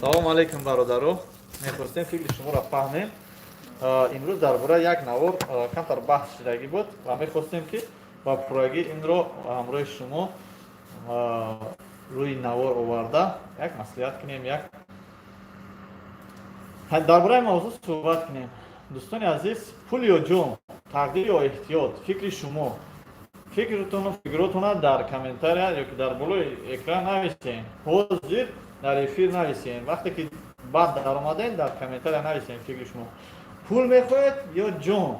салом алейкум бародаро. Мехостем фикри шуморо фаҳмем. Имрӯз дар бораи як навор камтар баҳс шудагӣ буд ва мехостем ки ба пуррагӣ инро ҳамроҳи шумо рӯи навор оварда як маслиҳат кунем, дар бораи мавзӯъ суҳбат кунем. дӯстони азиз, пул ё ҷон, тақдир ё эҳтиёт, фикри шумо, фикротона дар комментария ёки дар болои экран нависен. ҳозир дар эфир нависен. вақте ки баъд дар омадаем дар комментария нависен фикри шумо. пул мехоҳед ё ҷон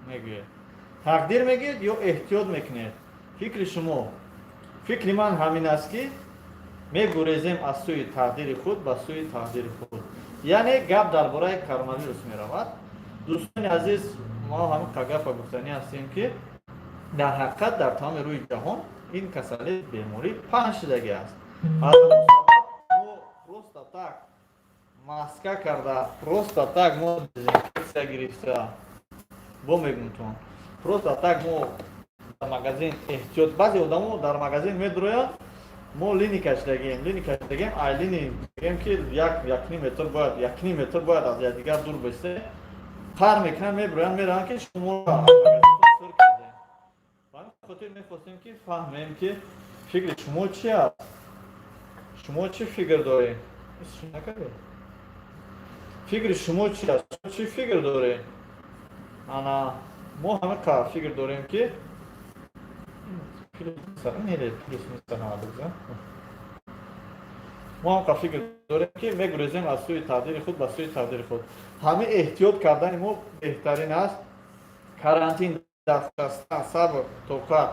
мегӯед? тақдир мегӯед ё эҳтиёт мекунед? фикри шумо. фикри ман ҳамин аст ки мегурезем аз сӯи тақдири худ ба сӯи тақдири худ. яъне гап дар бораи коронавирус меравад. дӯстони азиз, мо ҳамин гапа гуфтанӣ ҳастем ки дар ҳақиқат дар тамоми рӯи ҷаҳон ин касалӣ беморӣ паҳн шудагӣ аст. аз ҳамон сабаб мо просто так маска карда, просто так мо дезинфексия гирифта, бо мегӯтон, просто так мо дар магазин эҳтиёт, баъзе одамо дар магазин медуроянд, мо лини кашидагем, ай лини мегӯем ки 1 метр бояд аз якдигар дур байсе, қар мекунанд, мебуроянд, мераванд ки шумо сур кардем. ба ҳамин хотир мехостем ки фаҳмем ки фикри шумо чи аст. шумо чӣ фикр доред? фикри шумо чи аст? Чӣ фикр доред? ана мо ҳама фикр дорем ки фикр дорем ки мегурезем аз сӯи тақдири худ ба сӯи тақдири худ. ҳамин эҳтиёт кардани мо беҳтарин аст. карантин дастастан, сабр, тоқат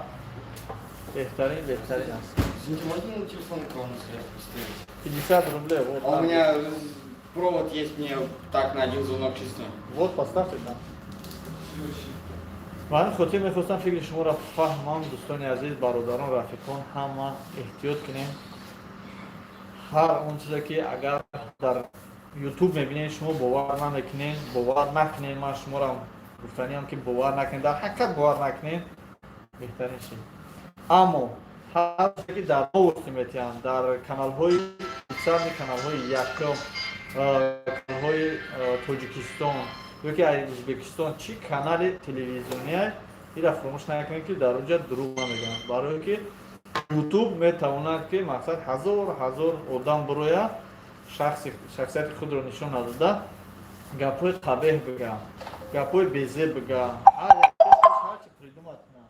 беҳтарин аст. Извините, можно на телефон кого-нибудь поставить? 50 рублей. Вот, А у меня провод есть, мне так на один звонок чисто. Вот, поставьте там. ба ҳамин хотир мехостам фикри шуморо фаҳмам. дӯстони азиз, бародарон, рафиқон, ҳама эҳтиёт кунем. ҳар он чизе ки агар дар ютуб мебинед шумо бовар намекунед, бовар накунед, ман шуморо гуфтаниам ки бовар накунед, дар ҳақиқат бовар накунед, беҳтарин шид. аммо ҳар чизе ки дар новости метиҳанд, дар каналҳои официални каналҳои якум, каналҳои тоҷикистон ёки ӯзбекистон, чӣ канали телевизиония, ира фаромӯш накунед ки дар онҷа дурӯғ намегӯянд, барое ки ютуб метавонад ки мақсад ҳазор одам бирояд, шахсияти худро нишон надода гапҳои қабеҳ бигӯянд, гапҳои безеб бигӯянд, ҳарчи придумад кунад.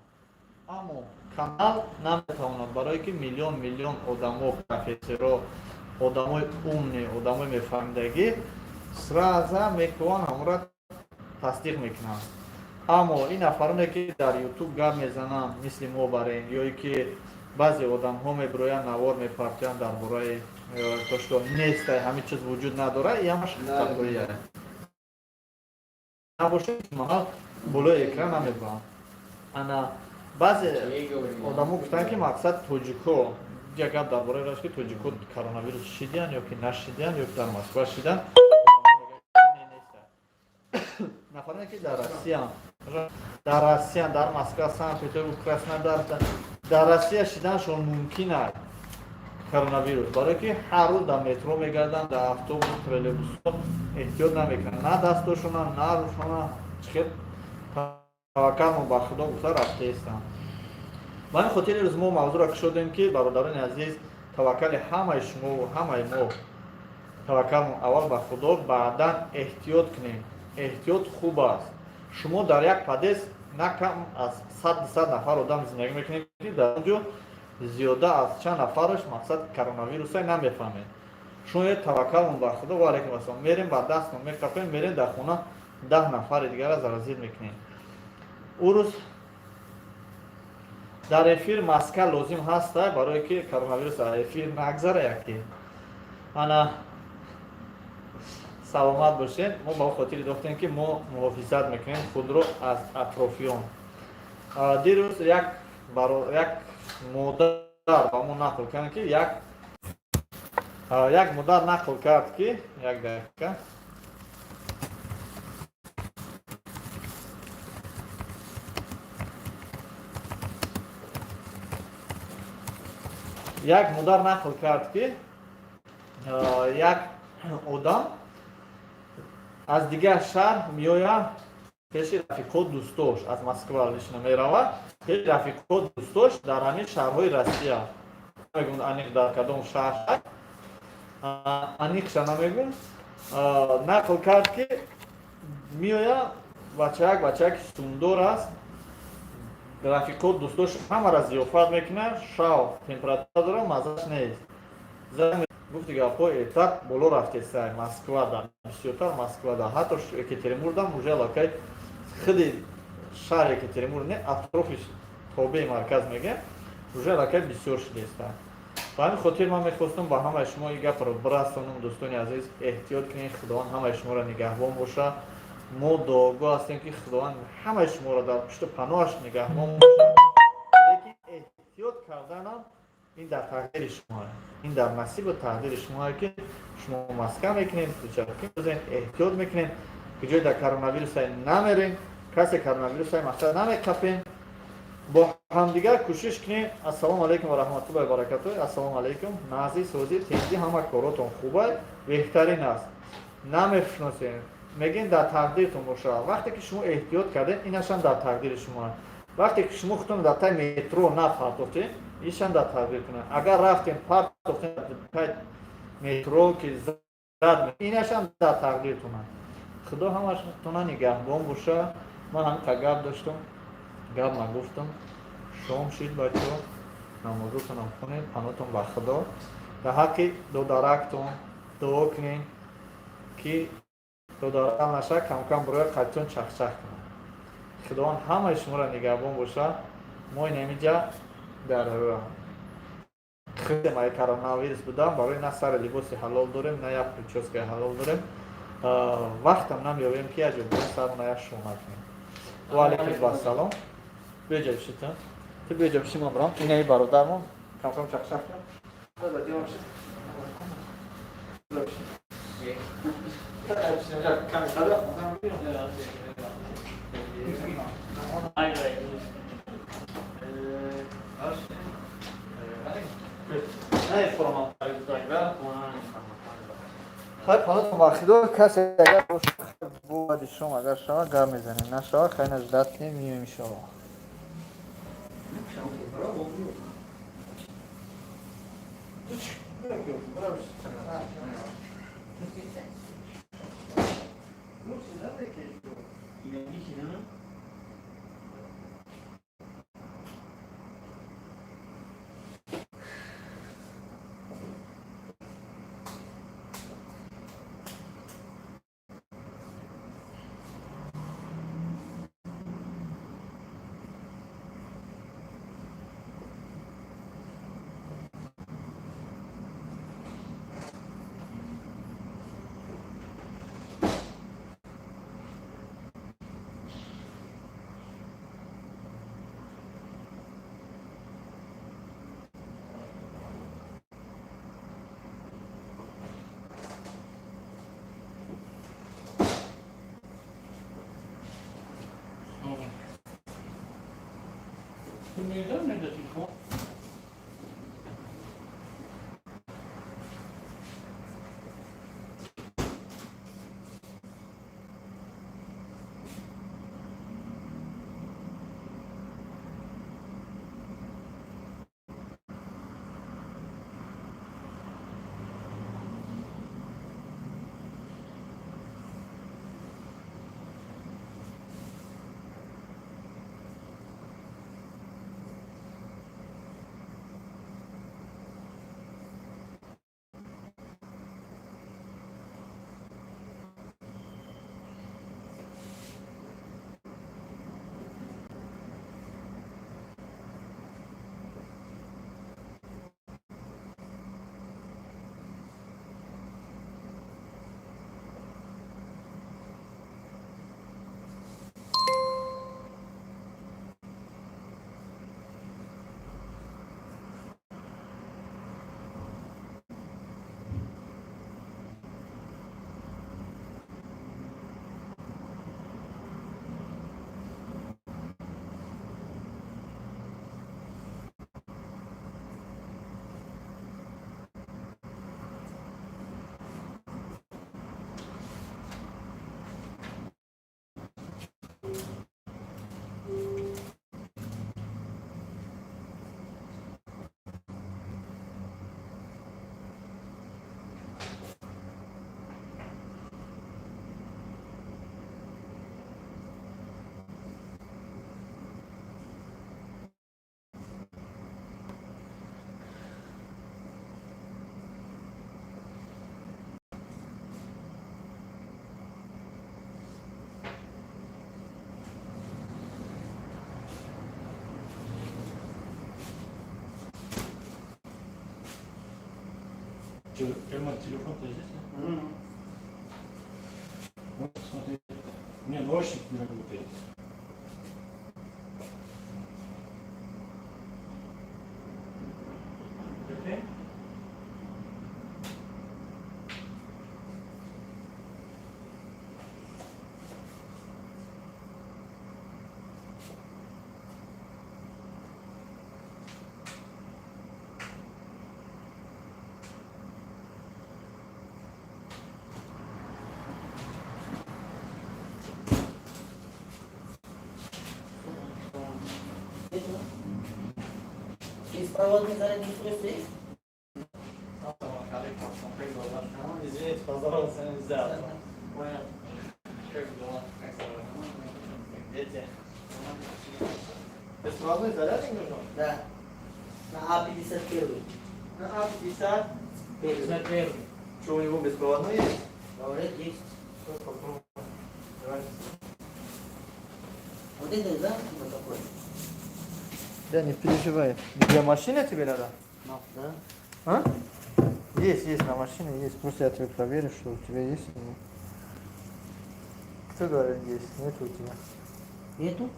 аммо канал наметавонад, барое ки миллион одамо, профессоро, одамои умни, одамои мефаҳмидагӣ сраза мекунанд, ҳамора тасдиқ мекунанд. аммо ин нафароне ки дар ютуб гап мезананд, мисли мо барем, ёе ки баъзе одамҳо мебироянд навор мепартоянд дар бораи то што нестай, ҳамин чиз вуҷуд надорад, ҳамаш хатоия набошад, маҳал болои экран намебуранд. ана баъзе одамо гуфтанд ки мақсад тоҷикҳо, як гап дар бораи раст ки тоҷикҳо коронавирус шидиянд ёки нашидиянд, ёки дар Москва шиданд. нафароне ки дар Россия, дар Москва, Санкт-Петербург, Краснодар, дар Россия шиданашон мумкин аст коронавирус, барое ки ҳар рӯз дар метро мегарданд, дар автобус, троллейбусҳо эҳтиёт намекунанд, на дастошона, на рӯшона, чихел таваккалмон ба худо гуфта рафтаистанд. ба ҳамин хотир рӯз мо мавзӯъро кушодем ки бародарони азиз, таваккали ҳамаи шумову ҳамаи мо, таваккалмон аввал ба худо, баъдан эҳтиёт кунем. эҳтиёт хуб аст. шумо дар як подъезд накам аз 100 нафар одам зиндагӣ мекунед ки дар онҷо зиёда аз чанд нафараш мақсад коронавирусай намефаҳмед. шумо таваккалмон ба худо ва алайкум ассалом, мерем ба дастмон мекапем, мерем дар хона 10 нафари дигара заразил мекунем. ӯ рӯз дар эфир маска лозим ҳаста, барое ки коронавирус аз эфир нагзарая ки ана саломат бошед. мо ба хотири дофтем ки мо муҳофизат мекунем худро аз атрофиён. дирӯз як модар ба мо нақл кард ки як модар нақл кард ки як дақиқа як модар нақл кард ки як одам аз дигар шаҳр меояд пеши рафиқо дӯстош аз Москва лично меравад пеши рафиқо дӯстош дар ҳамин шаҳрҳои Россия намегӯн аниқ дар кадом шаҳр аниқша намегӯн нақл кард ки меояд бачаки сумдор аст рафиқо дӯстош ҳамара зиёфат мекунад шав температура дора маззаш нест занг гуфти гапҳои так боло рафтесай Москва дар бисёртар Москва дар ҳатто Екатеринбургдам уже лакай хили шаҳри Екатеринбург не атрофи тобеи марказ мегӯям уже лакай бисёр шудеста ба ҳамин хотир ман мехостам ба ҳамаи шумо ин гапро бирасонам дӯстони азиз эҳтиёт кунед худованд ҳамаи шуморо нигаҳбон боша мо дуогӯ ҳастем ки худованд ҳамаи шуморо дар пушти паноҳаш нигаҳбон боша лекин эҳтиёт карданам ин дар тақдири шумо ин дар насибу тақдири шумо ки шумо маска мекунед дучарки мезанед эҳтиёт мекунед ки ҷои дар коронавирусай намерем касе коронавирусай мақсад намекапем бо ҳамдигар кӯшиш кунем. Ассалому алайкум ва раҳматуллоҳи ва баракатуҳ. Ассалому алайкум. назӣ созӣ тезӣ ҳама коротон хубай беҳтарин аст намешиносем мегӯем дар тақдиртон бошад вақте ки шумо эҳтиёт кардем инашам дар тақдири шумо вақте ки шумо худтон дар тай метро напартохтем ишам дар тақдиртон агар рафтем партохтем тай метро ки зад инашам дар тақдиртон худо ҳамаштона нигаҳбон боша. ман ҳамин гап доштам гап нагуфтам шом шид бачаҳо намозотонам хонед паноҳтон ба худо дар ҳаққи додарактон дуо кунед ки додарак наша камкам бирояд қадтон чахчах кунад худованд ҳамаи шуморо нигаҳбон боша. мо инамиҷа дар хидмаи коронавирус будам барои на сари либоси ҳалол дорем на як прическаи ҳалол дорем вақтам намеёбем ки як ҷо бурем сармона як шона кунем. ва алайкум ассалом. беҷа бишита ту беҷа биши ман бирам инаи бародармон камкам чахчах кунад панотон ба худо касе агар баъди шом агар шава гап мезанем нашава хайна ждат кунем миёем иншоаллоҳ. Прямо телефон-то здесь, да? Мгм. Вот, смотри. Не, наушник не работает. Окей? Беспроводный зарядный устройство есть? Извините, поздороваться нельзя. Понятно. Как дела? Как здорово? Дети? Беспроводной зарядник нужен? Да. На А51. На А50. Первый. Что, у него беспроводной есть? Говорят, есть. Сейчас попробуем. Давайте. Вот это, да? Вот такой. Да, не переживай. Для машины тебе надо? Да. А? Есть, на машине есть. Просто я тебе проверю, что у тебя есть. Или нет. Кто говорит есть? Нет у тебя. Нету?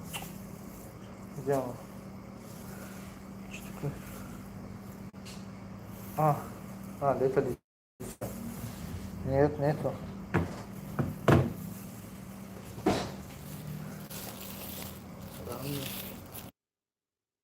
Где он? Что такое? Да это ли? Нет, нету. Да, нет.